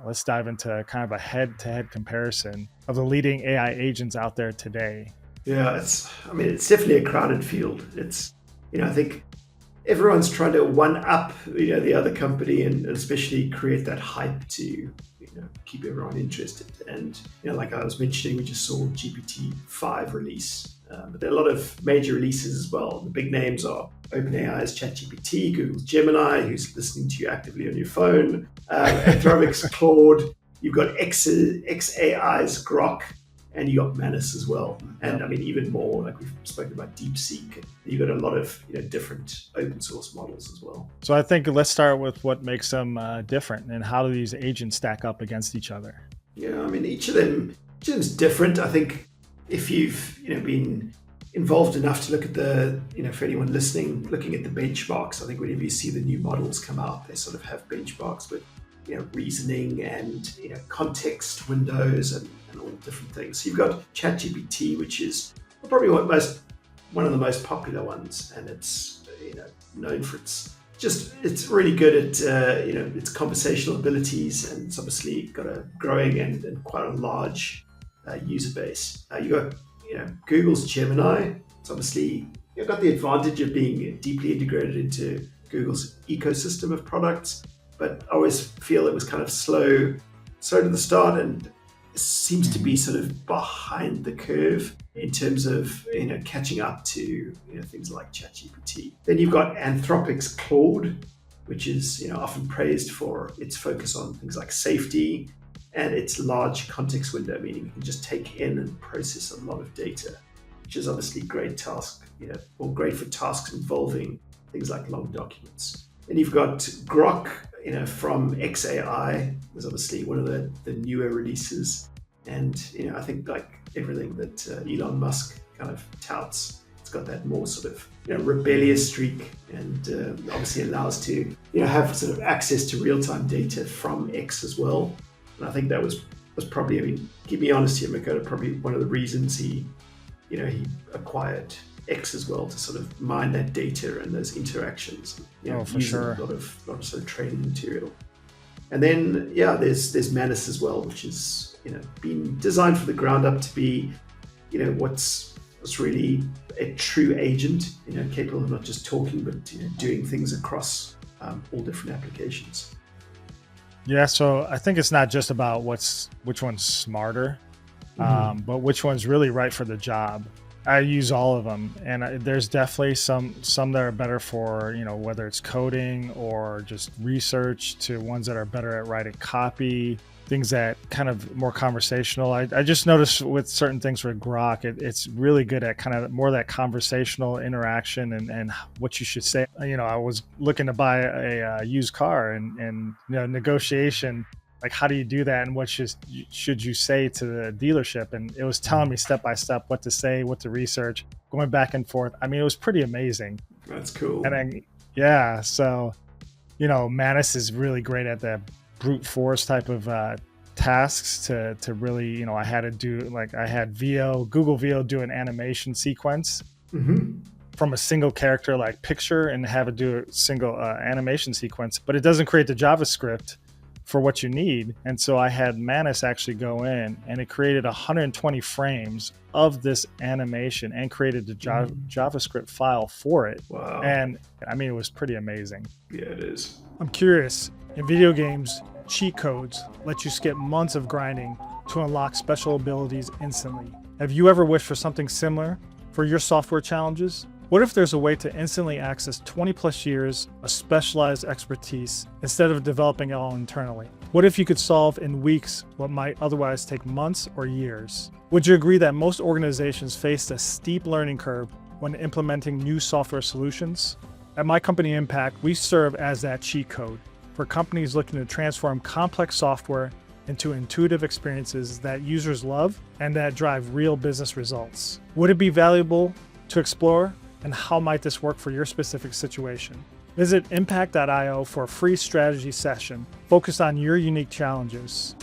let's dive into kind of a head-to-head comparison of the leading AI agents out there today. Yeah, it's definitely a crowded field. I think everyone's trying to one up, the other company and especially create that hype to, keep everyone interested. And, like I was mentioning, we just saw GPT-5 release. But there are a lot of major releases as well. The big names are OpenAI's ChatGPT, Google's Gemini, who's listening to you actively on your phone, Anthropic's Claude, you've got xAI's Grok, and you got Manus as well. And even more, like we've spoken about DeepSeek, and you've got a lot of different open source models as well. So I think let's start with what makes them different and how do these agents stack up against each other? Yeah, each of them's different. I think if you've been involved enough to look at the, for anyone listening, looking at the benchmarks, I think whenever you see the new models come out, they sort of have benchmarks with reasoning and context windows and all different things. So you've got ChatGPT, which is probably one of the most popular ones, and it's known for it's really good at its conversational abilities, and it's obviously got a growing and quite a large user base. You got Google's Gemini. It's obviously got the advantage of being deeply integrated into Google's ecosystem of products, but I always feel it was kind of slow to the start and seems to be sort of behind the curve in terms of catching up to things like ChatGPT. Then you've got Anthropic's Claude, which is often praised for its focus on things like safety and its large context window, meaning you can just take in and process a lot of data, which is obviously great for tasks involving things like long documents. Then you've got Grok, from xAI, was obviously one of the newer releases. And, I think like everything that Elon Musk kind of touts, it's got that more sort of, rebellious streak, and obviously allows to, have sort of access to real-time data from X as well. And I think that was probably, keep me honest here, Makoto, probably one of the reasons he acquired X as well, to sort of mine that data and those interactions. For sure. A lot of sort of training material. And then there's Manus as well, which is been designed from the ground up to be what's really a true agent, capable of not just talking but doing things across all different applications. Yeah, so I think it's not just about which one's smarter, but which one's really right for the job. I use all of them, and there's definitely some that are better for, whether it's coding or just research, to ones that are better at writing copy, things that kind of more conversational. I just noticed with certain things with Grok, it's really good at kind of more that conversational interaction and what you should say. I was looking to buy a used car and negotiation, like how do you do that and what should you say to the dealership? And it was telling me step by step what to say, what to research, going back and forth. It was pretty amazing. That's cool. And so Manus is really great at that brute force type of tasks to really, I had to do, like I had Google VO do an animation sequence from a single character like picture and have it do a single animation sequence, but it doesn't create the JavaScript for what you need. And so I had Manus actually go in and it created 120 frames of this animation and created the JavaScript file for it. Wow. And it was pretty amazing. Yeah, it is. I'm curious, in video games, cheat codes let you skip months of grinding to unlock special abilities instantly. Have you ever wished for something similar for your software challenges? What if there's a way to instantly access 20 plus years of specialized expertise instead of developing it all internally? What if you could solve in weeks what might otherwise take months or years? Would you agree that most organizations face a steep learning curve when implementing new software solutions? At my company IIIMPACT, we serve as that cheat code for companies looking to transform complex software into intuitive experiences that users love and that drive real business results. Would it be valuable to explore? And how might this work for your specific situation? Visit impact.io for a free strategy session focused on your unique challenges.